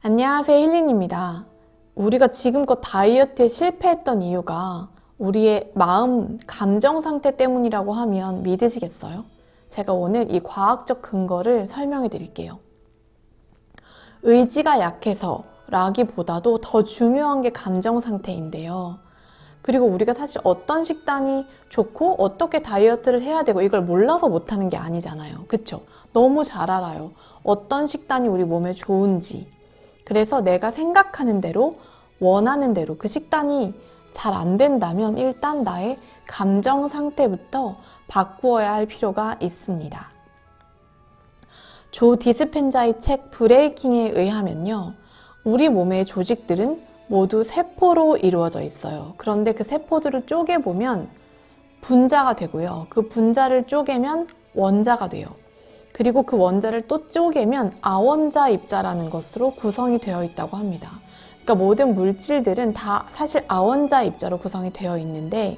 안녕하세요, 힐린입니다. 우리가 지금껏 다이어트에 실패했던 이유가 우리의 마음, 감정 상태 때문이라고 하면 믿으시겠어요? 제가 오늘 이 과학적 근거를 설명해 드릴게요. 의지가 약해서 라기보다도 더 중요한 게 감정 상태인데요. 그리고 우리가 사실 어떤 식단이 좋고 어떻게 다이어트를 해야 되고 이걸 몰라서 못하는 게 아니잖아요. 그쵸? 너무 잘 알아요. 어떤 식단이 우리 몸에 좋은지. 그래서 내가 생각하는 대로, 원하는 대로 그 식단이 잘 안 된다면 일단 나의 감정 상태부터 바꾸어야 할 필요가 있습니다. 조 디스펜자의 책 브레이킹에 의하면요. 우리 몸의 조직들은 모두 세포로 이루어져 있어요. 그런데 그 세포들을 쪼개보면 분자가 되고요. 그 분자를 쪼개면 원자가 돼요. 그리고 그 원자를 또 쪼개면 아원자 입자라는 것으로 구성이 되어 있다고 합니다. 그러니까 모든 물질들은 다 사실 아원자 입자로 구성이 되어 있는데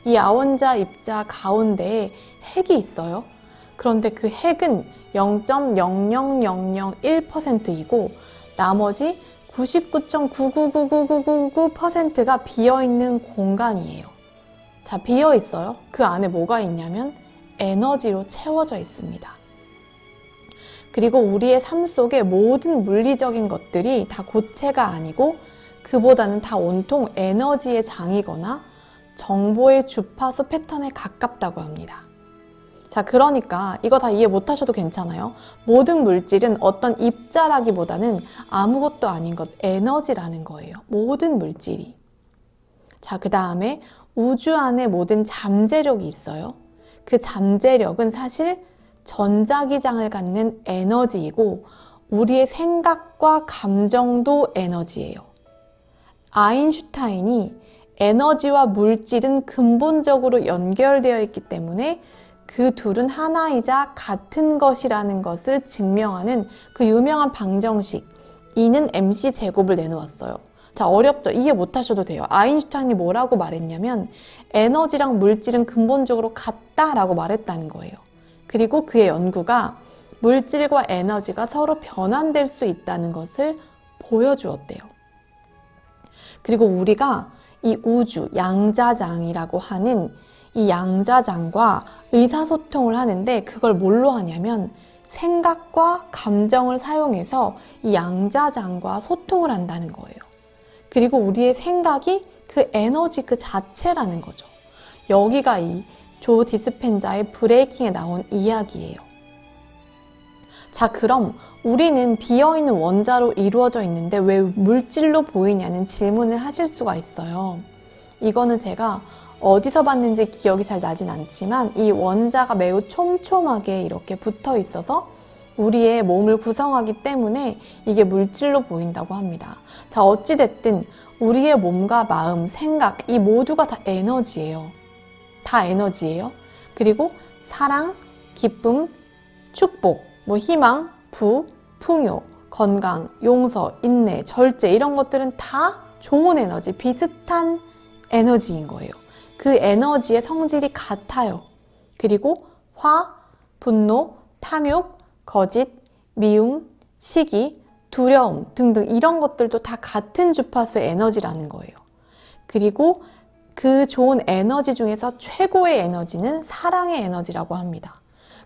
이 아원자 입자 가운데에 핵이 있어요. 그런데 그 핵은 0.00001%이고 나머지 99.9999999%가 비어있는 공간이에요. 자, 비어있어요. 그 안에 뭐가 있냐면 에너지로 채워져 있습니다. 그리고 우리의 삶 속의 모든 물리적인 것들이 다 고체가 아니고 그보다는 다 온통 에너지의 장이거나 정보의 주파수 패턴에 가깝다고 합니다. 자, 그러니까 이거 다 이해 못하셔도 괜찮아요. 모든 물질은 어떤 입자라기보다는 아무것도 아닌 것, 에너지라는 거예요. 모든 물질이. 자, 그 다음에 우주 안에 모든 잠재력이 있어요. 그 잠재력은 사실 전자기장을 갖는 에너지이고 우리의 생각과 감정도 에너지예요. 아인슈타인이 에너지와 물질은 근본적으로 연결되어 있기 때문에 그 둘은 하나이자 같은 것이라는 것을 증명하는 그 유명한 방정식 E는 mc 제곱을 내놓았어요. 자, 어렵죠? 이해 못하셔도 돼요. 아인슈타인이 뭐라고 말했냐면 에너지랑 물질은 근본적으로 같다라고 말했다는 거예요. 그리고 그의 연구가 물질과 에너지가 서로 변환될 수 있다는 것을 보여주었대요. 그리고 우리가 이 우주, 양자장이라고 하는 이 양자장과 의사소통을 하는데 그걸 뭘로 하냐면 생각과 감정을 사용해서 이 양자장과 소통을 한다는 거예요. 그리고 우리의 생각이 그 에너지 그 자체라는 거죠. 여기가 이 조 디스펜자의 브레이킹에 나온 이야기예요. 자, 그럼 우리는 비어있는 원자로 이루어져 있는데 왜 물질로 보이냐는 질문을 하실 수가 있어요. 이거는 제가 어디서 봤는지 기억이 잘 나진 않지만 이 원자가 매우 촘촘하게 이렇게 붙어 있어서 우리의 몸을 구성하기 때문에 이게 물질로 보인다고 합니다. 자, 어찌됐든 우리의 몸과 마음, 생각 이 모두가 다 에너지예요. 다 에너지예요. 그리고 사랑, 기쁨, 축복, 희망, 부, 풍요, 건강, 용서, 인내, 절제 이런 것들은 다 좋은 에너지, 비슷한 에너지인 거예요. 그 에너지의 성질이 같아요. 그리고 화, 분노, 탐욕, 거짓, 미움, 시기, 두려움 등등 이런 것들도 다 같은 주파수의 에너지라는 거예요. 그리고 그 좋은 에너지 중에서 최고의 에너지는 사랑의 에너지라고 합니다.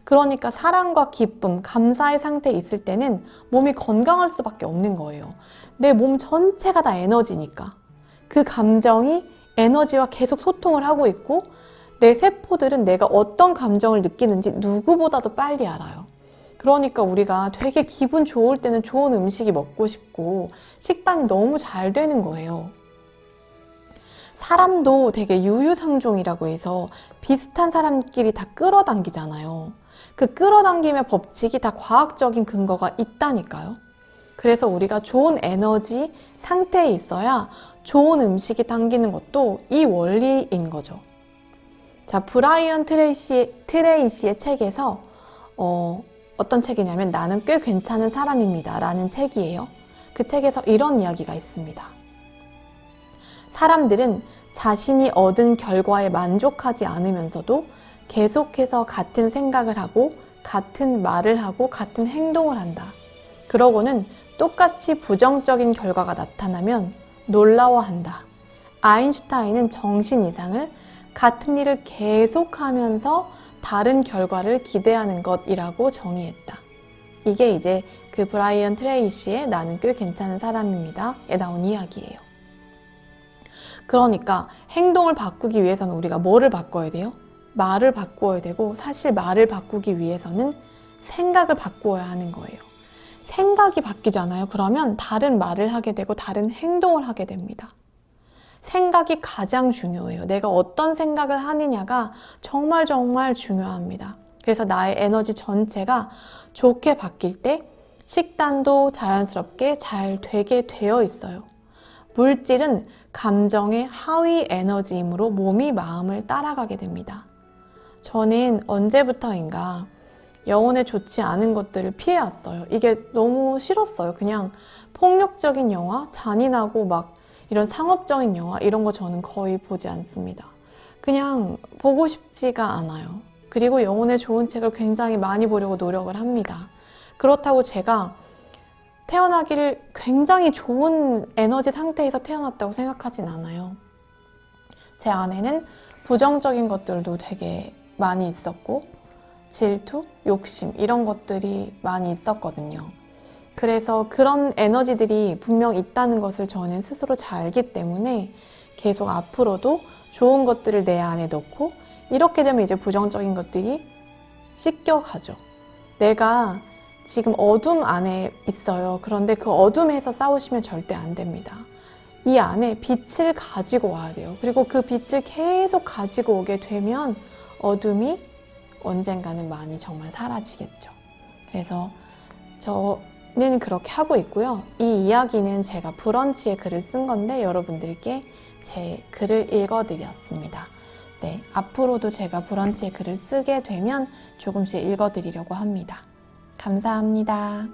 그러니까 사랑과 기쁨, 감사의 상태에 있을 때는 몸이 건강할 수밖에 없는 거예요. 내 몸 전체가 다 에너지니까. 그 감정이 에너지와 계속 소통을 하고 있고 내 세포들은 내가 어떤 감정을 느끼는지 누구보다도 빨리 알아요. 그러니까 우리가 되게 기분 좋을 때는 좋은 음식이 먹고 싶고 식단이 너무 잘 되는 거예요. 사람도 되게 유유상종이라고 해서 비슷한 사람끼리 다 끌어당기잖아요. 그 끌어당김의 법칙이 다 과학적인 근거가 있다니까요. 그래서 우리가 좋은 에너지 상태에 있어야 좋은 음식이 당기는 것도 이 원리인 거죠. 자, 브라이언 트레이시의 책에서 어떤 책이냐면 나는 꽤 괜찮은 사람입니다 라는 책이에요. 그 책에서 이런 이야기가 있습니다. 사람들은 자신이 얻은 결과에 만족하지 않으면서도 계속해서 같은 생각을 하고 같은 말을 하고 같은 행동을 한다. 그러고는 똑같이 부정적인 결과가 나타나면 놀라워한다. 아인슈타인은 정신 이상을 같은 일을 계속하면서 다른 결과를 기대하는 것이라고 정의했다. 이게 이제 그 브라이언 트레이시의 나는 꽤 괜찮은 사람입니다에 나온 이야기예요. 그러니까 행동을 바꾸기 위해서는 우리가 뭐를 바꿔야 돼요? 말을 바꾸어야 되고, 사실 말을 바꾸기 위해서는 생각을 바꾸어야 하는 거예요. 생각이 바뀌잖아요. 그러면 다른 말을 하게 되고 다른 행동을 하게 됩니다. 생각이 가장 중요해요. 내가 어떤 생각을 하느냐가 정말 중요합니다. 그래서 나의 에너지 전체가 좋게 바뀔 때 식단도 자연스럽게 잘 되게 되어 있어요. 물질은 감정의 하위 에너지이므로 몸이 마음을 따라가게 됩니다. 저는 언제부터인가 영혼에 좋지 않은 것들을 피해왔어요. 이게 너무 싫었어요. 그냥 폭력적인 영화, 잔인하고 막 이런 상업적인 영화, 이런 거 저는 거의 보지 않습니다. 그냥 보고 싶지가 않아요. 그리고 영혼에 좋은 책을 굉장히 많이 보려고 노력을 합니다. 그렇다고 제가 태어나기를 굉장히 좋은 에너지 상태에서 태어났다고 생각하진 않아요. 제 안에는 부정적인 것들도 되게 많이 있었고, 질투, 욕심 이런 것들이 많이 있었거든요. 그래서 그런 에너지들이 분명 있다는 것을 저는 스스로 잘 알기 때문에 계속 앞으로도 좋은 것들을 내 안에 넣고, 이렇게 되면 이제 부정적인 것들이 씻겨가죠. 내가 지금 어둠 안에 있어요. 그런데 그 어둠에서 싸우시면 절대 안 됩니다. 이 안에 빛을 가지고 와야 돼요. 그리고 그 빛을 계속 가지고 오게 되면 어둠이 언젠가는 많이 정말 사라지겠죠. 그래서 저는 그렇게 하고 있고요. 이 이야기는 제가 브런치에 글을 쓴 건데 여러분들께 제 글을 읽어드렸습니다. 네, 앞으로도 제가 브런치에 글을 쓰게 되면 조금씩 읽어드리려고 합니다. 감사합니다.